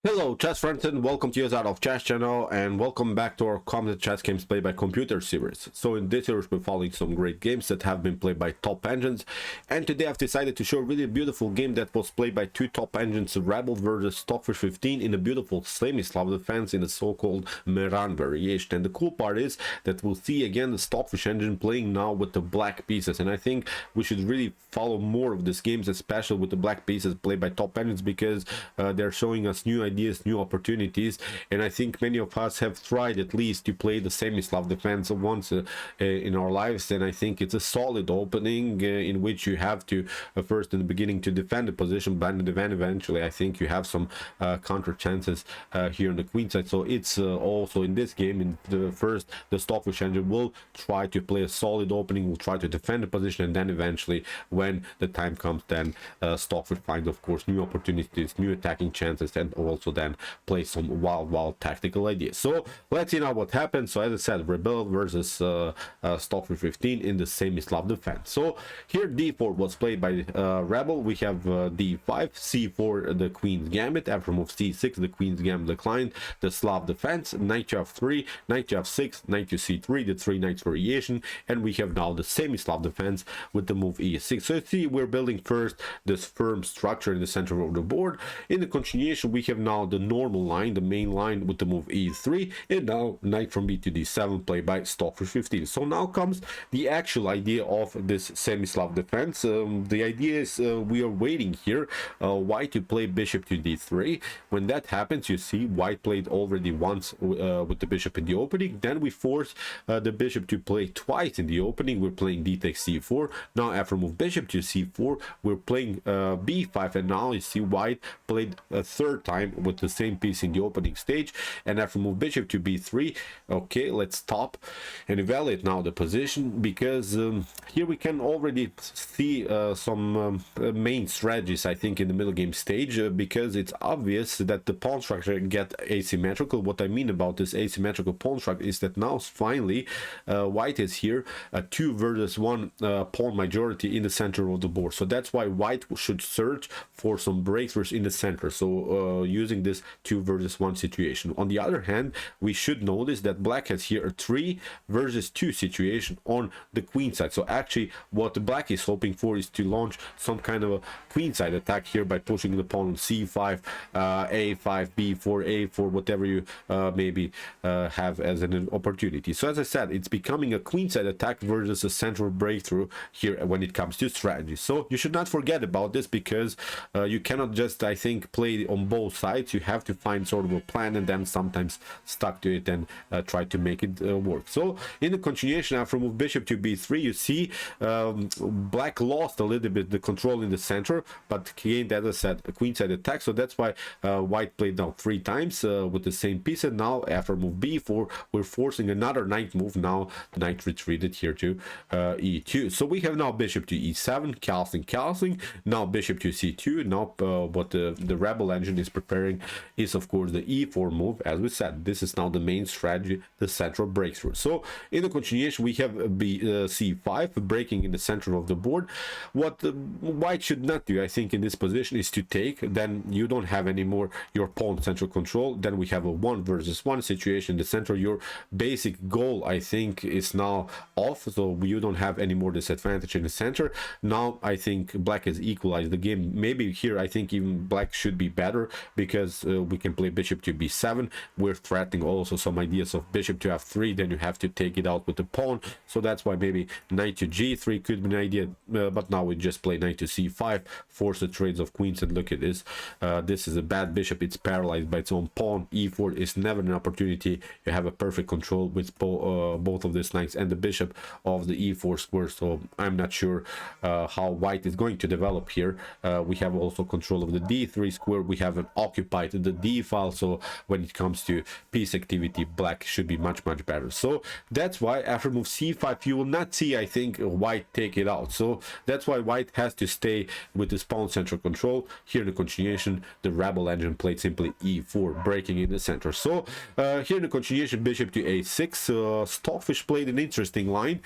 Hello chess friends and welcome to Jozarov chess channel and welcome back to our Competence chess games played by computer series. So in this series we're following some great games that have been played by top engines, and today I've decided to show a really beautiful game that was played by two top engines, Rebel versus Stockfish 15 in a beautiful Semi-Slav defense in the so-called Meran variation. And the cool part is that we'll see again the Stockfish engine playing now with the black pieces, and I think we should really follow more of these games, especially with the black pieces played by top engines, because they're showing us new ideas, new opportunities, and I think many of us have tried at least to play the Semi-Slav defense once in our lives, and I think it's a solid opening in which you have to first in the beginning to defend the position, but then eventually I think you have some counter chances here in the Queenside. So it's also in this game, in the first, the Stockfish engine will try to play a solid opening, will try to defend the position, and then eventually when the time comes, then Stockfish finds of course new opportunities, new attacking chances, and also then play some wild tactical ideas. So let's see now what happens. So as I said, Rebel versus Stockfish 15 in the Semi-Slav defense. So here d4 was played by Rebel. We have d5, c4 the Queen's Gambit. After move c6 the Queen's Gambit declined. The Slav defense, knight to f3, knight to f6, knight to c3, the three knights variation, and we have now the Semi-Slav defense with the move e6. So you see we're building first this firm structure in the center of the board. In the continuation we have now the normal line, the main line with the move e3, and now knight from b to d7 played by Stockfish 15. So now comes the actual idea of this Semi-Slav defense. The idea is we are waiting here white to play bishop to d3. When that happens, you see white played already once with the bishop in the opening, then we force the bishop to play twice in the opening. We're playing d takes c4. Now after move bishop to c4 we're playing b5, and now you see white played a third time with the same piece in the opening stage, and after move bishop to b3. Okay, let's stop and evaluate now the position, because here we can already see some main strategies I think in the middle game stage, because it's obvious that the pawn structure get asymmetrical. What I mean about this asymmetrical pawn structure is that now finally white is here a 2 versus 1 pawn majority in the center of the board. So that's why white should search for some breakthroughs in the center, so using this 2 versus 1 situation. On the other hand, we should notice that black has here a 3 versus 2 situation on the queen side. So actually what black is hoping for is to launch some kind of a queenside attack here by pushing the pawn on c5, a5, b4, a4, whatever you maybe have as an opportunity. So as I said, it's becoming a queenside attack versus a central breakthrough here when it comes to strategy. So you should not forget about this, because you cannot just, I think, play on both sides. You have to find sort of a plan and then sometimes stuck to it and try to make it work. So in the continuation, after move bishop to b3, you see black lost a little bit the control in the center, but gained, as I said, a queenside attack. So that's why white played now 3 times with the same piece, and now after move b4 we're forcing another knight move. Now the knight retreated here to e2. So we have now bishop to e7, castling, now bishop to c2. Now what the Rebel engine is preparing is of course the e4 move. As we said, this is now the main strategy, the central breakthrough. So in the continuation we have c5 breaking in the center of the board. What white should not do, I think, in this position is to take. Then you don't have anymore your pawn central control. Then we have a 1 versus 1 situation in the center. Your basic goal, I think, is now off, so you don't have any more disadvantage in the center. Now I think black has equalized the game. Maybe here I think even black should be better, because we can play bishop to b7. We're threatening also some ideas of bishop to f3, then you have to take it out with the pawn. So that's why maybe knight to g3 could be an idea, but now we just play knight to c5, force the trades of queens, and look at this. This is a bad bishop, it's paralyzed by its own pawn. e4 is never an opportunity. You have a perfect control with both of these knights and the bishop of the e4 square. So I'm not sure how white is going to develop here. We have also control of the d3 square. We haven't occupied the d file, so when it comes to piece activity, black should be much better. So that's why after move c5 you will not see, I think, white take it out. So that's why white has to stay with this pawn central control. Here in the continuation, the Rebel engine played simply e4, breaking in the center. So here in the continuation, bishop to a6, Stockfish played an interesting line.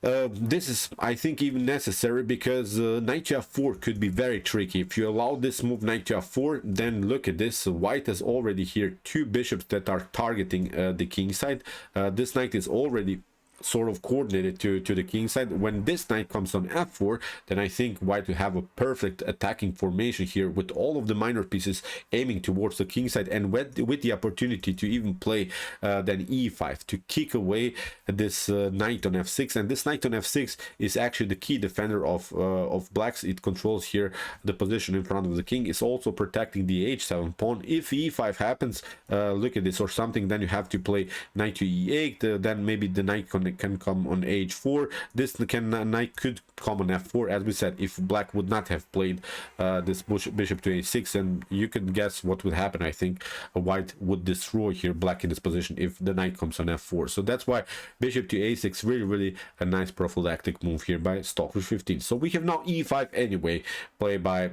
This is, I think, even necessary because knight to f4 could be very tricky. If you allow this move knight to f4, then look at this. White has already here two bishops that are targeting the king side. This knight is already sort of coordinated to the king side. When this knight comes on f4, then I think white will have a perfect attacking formation here with all of the minor pieces aiming towards the king side, and with the opportunity to even play then e5 to kick away this knight on f6. And this knight on f6 is actually the key defender of blacks. It controls here the position in front of the king. It's also protecting the h7 pawn. If e5 happens, look at this, or something, then you have to play knight to e8, then maybe the knight can come on h4. This knight could come on f4, as we said, if black would not have played this bishop to h6, and you can guess what would happen. I think white would destroy here black in this position if the knight comes on f4. So that's why bishop to a6, really a nice prophylactic move here by Stockfish 15. So we have now e5 anyway, played by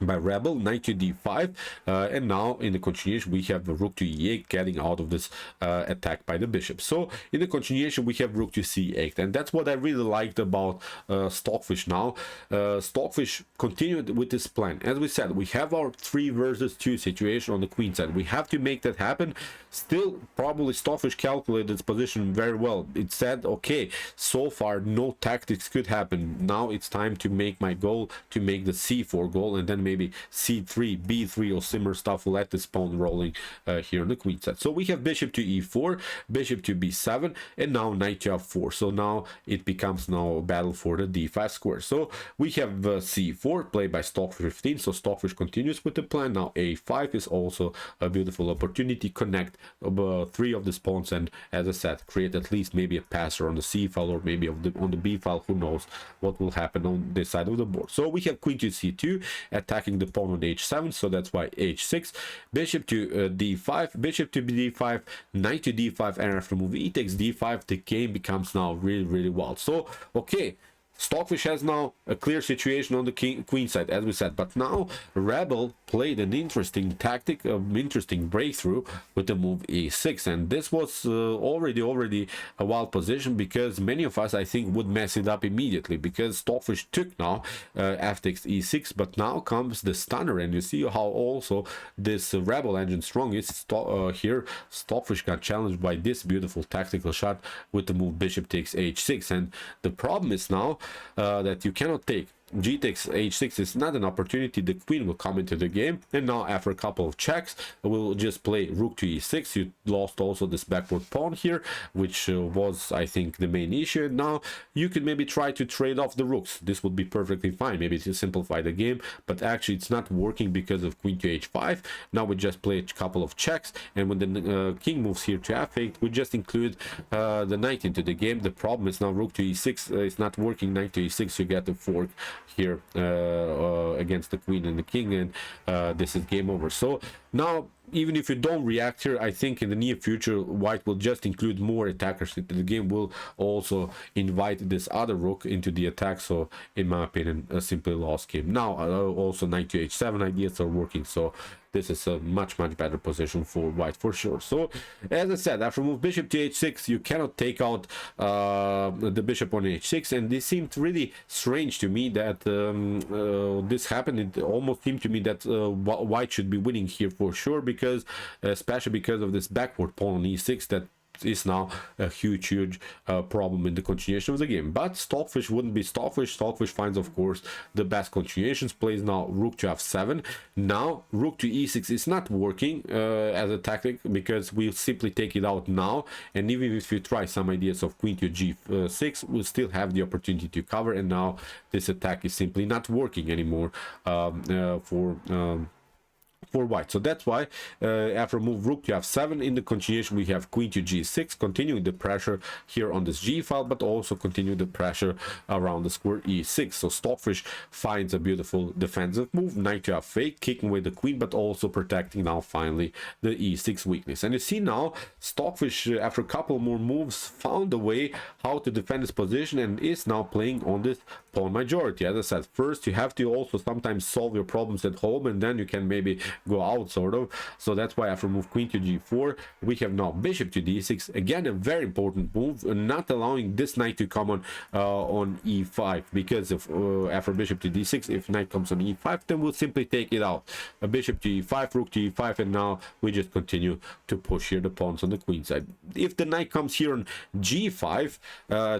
Rebel, knight to d5, and now in the continuation we have rook to e8, getting out of this attack by the bishop. So in the continuation we have rook to c8, and that's what I really liked about Stockfish. Now Stockfish continued with this plan. As we said, we have our 3 versus 2 situation on the queen side. We have to make that happen. Still, probably Stockfish calculated its position very well. It said, okay, so far no tactics could happen. Now it's time to make my goal, to make the c4 goal, and then maybe c3, b3 or similar stuff. Let this pawn rolling here on the queen side. So we have bishop to e4, bishop to b7, and now knight to f4. So now it becomes now a battle for the d5 square. So we have c4 played by Stockfish 15. So Stockfish continues with the plan. Now a5 is also a beautiful opportunity. Connect 3 of the pawns, and as I said, create at least maybe a passer on the c file, or maybe on the b file. Who knows what will happen on this side of the board. So we have queen to c2, attacking the pawn on h7. So that's why h6, bishop to d5, bishop to d5, knight to d5, and after move e takes d5, the game becomes now really wild. So okay, Stockfish has now a clear situation on the queen side, as we said, but now Rebel played an interesting tactic, an interesting breakthrough with the move e6, and this was already a wild position, because many of us, I think, would mess it up immediately, because Stockfish took now f takes e6, but now comes the stunner, and you see how also this Rebel engine strong is. Here Stockfish got challenged by this beautiful tactical shot with the move bishop takes h6, and the problem is now that you cannot take g takes h6 is not an opportunity. The queen will come into the game, and now after a couple of checks we'll just play rook to e6. You lost also this backward pawn here, which was, I think, the main issue. Now you could maybe try to trade off the rooks. This would be perfectly fine, maybe to simplify the game, but actually it's not working because of queen to h5. Now we just play a couple of checks, and when the king moves here to f8, we just include the knight into the game. The problem is now rook to e6 is not working. Knight to e6, you get the fork here against the queen and the king, and this is game over. So now, even if you don't react here, I think in the near future white will just include more attackers into the game, will also invite this other rook into the attack. So in my opinion, a simply lost game. Now also knight to h7 ideas are working, so this is a much better position for white for sure. So as I said, after move bishop to h6, you cannot take out the bishop on h6, and this seemed really strange to me that this happened. It almost seemed to me that white should be winning here for sure, because especially because of this backward pawn on e6 that is now a huge problem in the continuation of the game. But Stockfish wouldn't be Stockfish. Stockfish finds, of course, the best continuations. Plays now rook to f7. Now rook to e6 is not working as a tactic, because we simply take it out now, and even if you try some ideas of queen to g6, we'll still have the opportunity to cover, and now this attack is simply not working anymore for white. So that's why after move rook to f7, in the continuation we have queen to g6, continuing the pressure here on this g file, but also continue the pressure around the square e6. So Stockfish finds a beautiful defensive move, knight to f8, kicking away the queen, but also protecting now finally the e6 weakness. And you see now Stockfish, after a couple more moves, found a way how to defend his position, and is now playing on this pawn majority. As I said, first you have to also sometimes solve your problems at home, and then you can maybe go out, sort of. So that's why after move queen to g4, we have now bishop to d6. Again, a very important move, not allowing this knight to come on e5, because if after bishop to d6, if knight comes on e5, then we'll simply take it out. A bishop to e5, rook to e5, and now we just continue to push here the pawns on the queen side. If the knight comes here on g5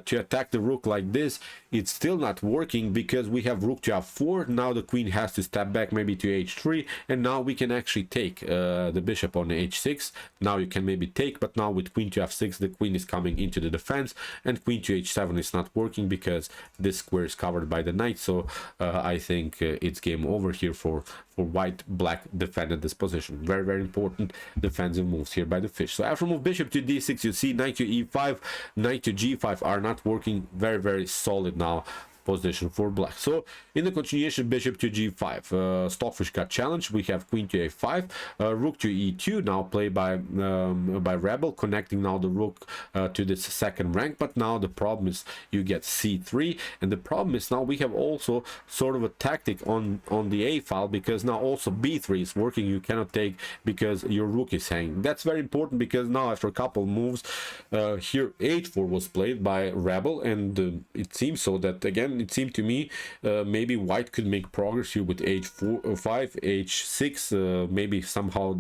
to attack the rook like this, it's still not working because we have rook to f4. Now the queen has to step back maybe to h3, and now we can actually take the bishop on h6. Now you can maybe take, but now with queen to f6, the queen is coming into the defense, and queen to h7 is not working because this square is covered by the knight. So I think it's game over here for white. Black defended this position. Very, very important defensive moves here by the fish. So after move bishop to d6, you see knight to e5, knight to g5 are not working. Very, very solid now position for black. So in the continuation, bishop to g5, Stockfish got challenged. We have queen to a5, rook to e2, now played by Rebel, connecting now the rook to this second rank. But now the problem is you get c3, and the problem is now we have also sort of a tactic on the a file, because now also b3 is working. You cannot take because your rook is hanging. That's very important, because now after a couple moves here h4 was played by Rebel, and it seems so that again it seemed to me maybe white could make progress here with h4 5 h6, maybe somehow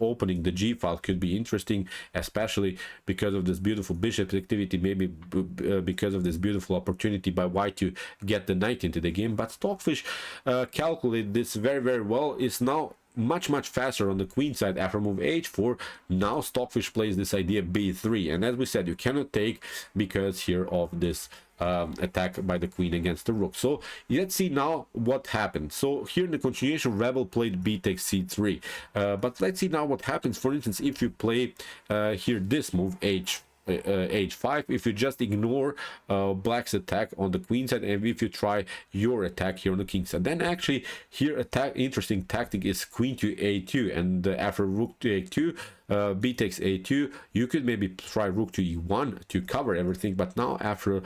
opening the g file could be interesting, especially because of this beautiful bishop activity, maybe because of this beautiful opportunity by white to get the knight into the game. But Stockfish calculated this very, very well. Is now much faster on the queen side after move h4. Now Stockfish plays this idea b3, and as we said, you cannot take because here of this attack by the queen against the rook. So let's see now what happened. So here in the continuation, Rebel played b takes c3, but let's see now what happens. For instance, if you play here this move h5, if you just ignore black's attack on the queen side, and if you try your attack here on the king side, then actually here interesting tactic is queen to a2, and after rook to a2, b takes a2, you could maybe try rook to e1 to cover everything. But now after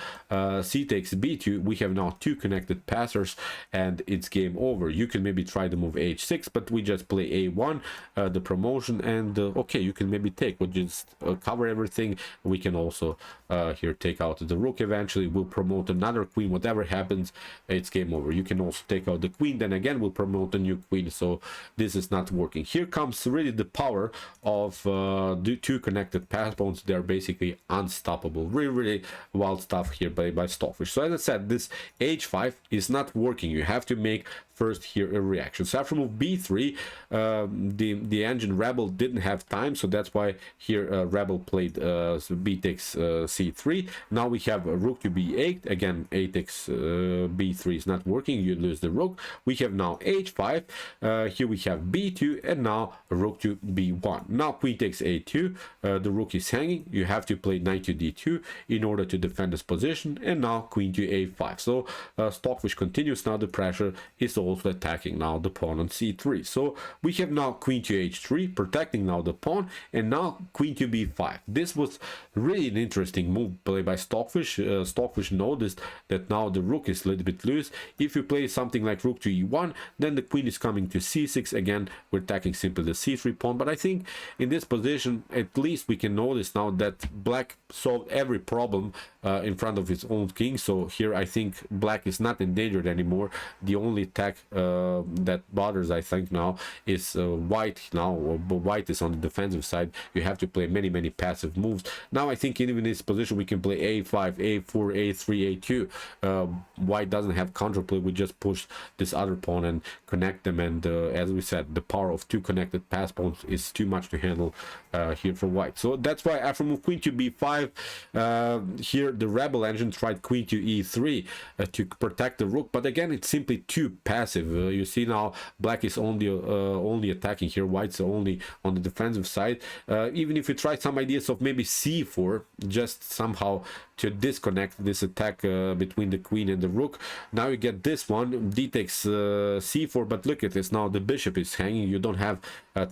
c takes b2, we have now two connected passers, and it's game over. You can maybe try the move h6, but we just play a1, the promotion, and okay, you can maybe take, we'll just cover everything. We can also here take out the rook. Eventually we'll promote another queen. Whatever happens, it's game over. You can also take out the queen, then again we'll promote a new queen. So this is not working. Here comes really the power of the two connected pass pawns. They're basically unstoppable. Really wild stuff here by Stockfish. So as I said, this h5 is not working. You have to make first here a reaction. So after move b3, the engine Rebel didn't have time, so that's why here Rebel played b takes c3. Now we have a rook to b8. Again, a takes b3 is not working. You lose the rook. We have now h5. Here we have b2, and now rook to b1. Now queen takes a2. The rook is hanging. You have to play knight to d2 in order to defend this position, and now queen to a5. So Stockfish continues. Now the pressure is also attacking now the pawn on c3. So we have now queen to h3, protecting now the pawn, and now queen to b5. This was really an interesting move played by Stockfish. Stockfish noticed that now the rook is a little bit loose. If you play something like rook to e1, then the queen is coming to c6. Again, we're attacking simply the c3 pawn. But I think in this position, at least we can notice now that black solved every problem in front of his own king. So here I think black is not endangered anymore. The only attack that bothers, I think, now is white. Now white is on the defensive side. You have to play many passive moves. Now I think even in this position we can play a5, a4, a3, a2. White doesn't have counterplay. We just push this other pawn and connect them, and as we said, the power of two connected pass pawns is too much to handle here for white. So that's why after move queen to b5, here the Rebel engine tried queen to e3 to protect the rook, but again it's simply too passive. You see now black is only attacking here, white's only on the defensive side. Even if you try some ideas of maybe c4, just somehow to disconnect this attack between the queen and the rook, now you get this one, d takes c4, but look at this, now the bishop is hanging. You don't have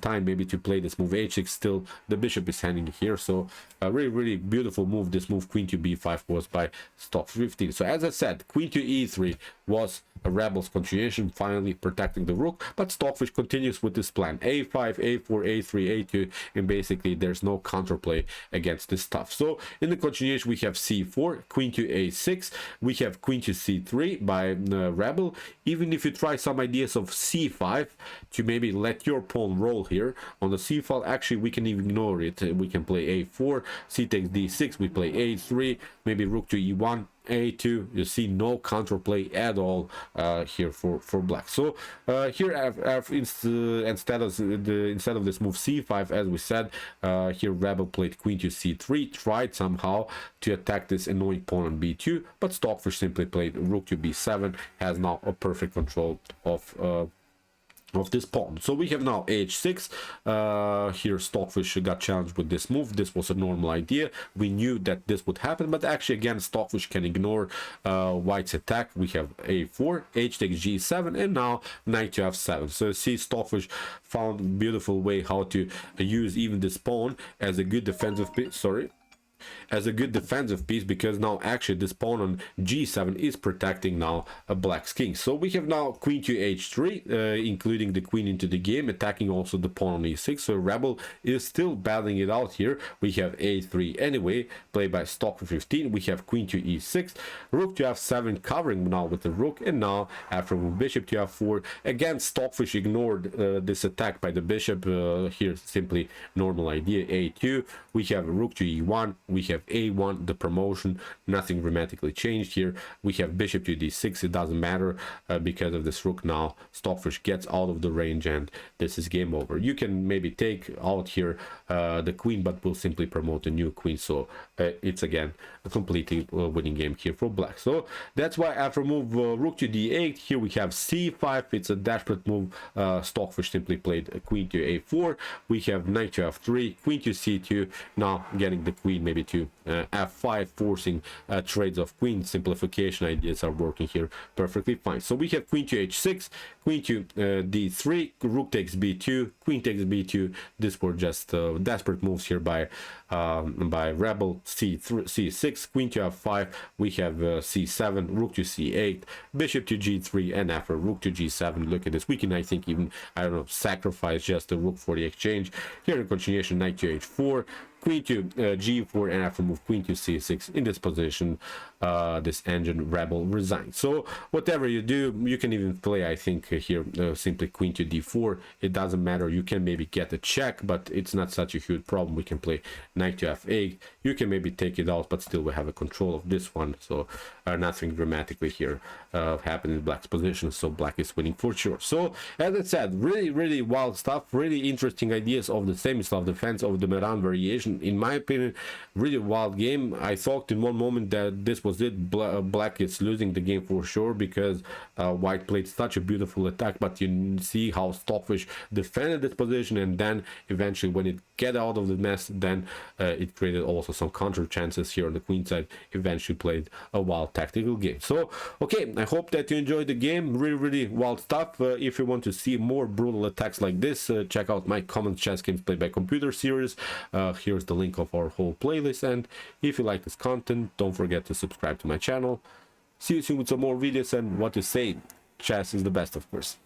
time maybe to play this move h6, still the bishop is hanging here. So a really beautiful move. This move, queen to b5, was by Stockfish 15. So as I said, queen to e3 was a rebel's continuation, finally protecting the rook, but Stockfish continues with this plan: a5, a4, a3, a2, and basically there's no counterplay against this stuff. So in the continuation we have c4, queen to a6, we have queen to c3 by rebel. Even if you try some ideas of c5 to maybe let your pawn roll here on the c file, actually we can ignore it. We can play a4, c takes d6, we play a3, maybe rook to e1, a2. You see no counterplay at all here for black. So here instead of this move c5, as we said, here rebel played queen to c3, tried somehow to attack this annoying pawn on b2, but Stockfish simply played rook to b7, has now a perfect control of this pawn. So we have now h6. Here Stockfish got challenged with this move. This was a normal idea. We knew that this would happen, but actually again Stockfish can ignore white's attack. We have a4, h takes g7, and now knight to f7. So you see Stockfish found a beautiful way how to use even this pawn as a good defensive piece. Because now actually this pawn on g7 is protecting now a black's king. So we have now queen to h3, including the queen into the game, attacking also the pawn on e6. So rebel is still battling it out here. We have a3 anyway, played by Stockfish 15. We have queen to e6, rook to f7, covering now with the rook, and now after move bishop to f4, again Stockfish ignored this attack by the bishop. Here simply normal idea, a2. We have rook to e1, we have a1, the promotion, nothing dramatically changed here. We have bishop to d6, it doesn't matter because of this rook. Now Stockfish gets out of the range and this is game over. You can maybe take out here the queen, but we'll simply promote a new queen. So it's again a completely winning game here for black. So that's why after move rook to d8, here we have c5. It's a desperate move. Stockfish simply played a queen to a4. We have knight to f3, queen to c2, now getting the queen maybe to f5, forcing trades of queen. Simplification ideas are working here perfectly fine. So we have queen to h6, queen to d3, rook takes b2, queen takes b2. These were just desperate moves here by rebel. c6, queen to f5, we have c7, rook to c8, bishop to g3, and after rook to g7, look at this, we can I think even, I don't know, sacrifice just the rook for the exchange. Here in continuation, knight to h4, queen to g4, and after move queen to c6. In this position, this engine rebel resigns. So whatever you do, you can even play, I think here simply queen to d4. It doesn't matter. You can maybe get a check, but it's not such a huge problem. We can play knight to f8. You can maybe take it out, but still we have a control of this one. So nothing dramatically here happened in black's position. So black is winning for sure. So as I said, really wild stuff, really interesting ideas of the Semi-Slav defense of the Meran variation. In my opinion, really wild game. I thought in one moment that this was it, black is losing the game for sure, because white played such a beautiful attack, but you see how Stockfish defended this position, and then eventually when it get out of the mess, then it created also some counter chances here on the queenside. Eventually played a wild tactical game. So okay, I hope that you enjoyed the game. Really wild stuff. If you want to see more brutal attacks like this, check out my Common Chess Games Played by Computer series. Here's the link of our whole playlist, and if you like this content, don't forget to subscribe to my channel. See you soon with some more videos, and what to say, chess is the best, of course.